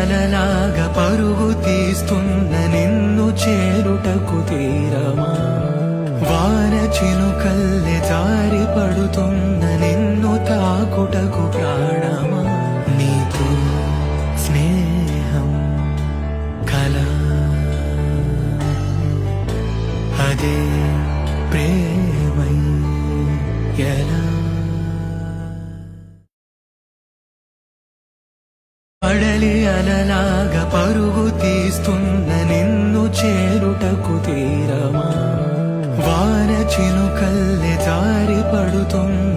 అలలాగా పరుగు తీస్తున్న నిన్ను చేరుటకు తీరమా, వాన చినుకల్లె జారి పడుతున్న నిన్ను తాకుటకు ప్రాణమా, నీతో స్నేహం కల అదే ప్రేమై ఎలా పడలి అలలాగా పరుగు తీస్తున్న నిన్ను చేరుటకు తీరమా, వాన చినుకల్లె జారి పడుతున్న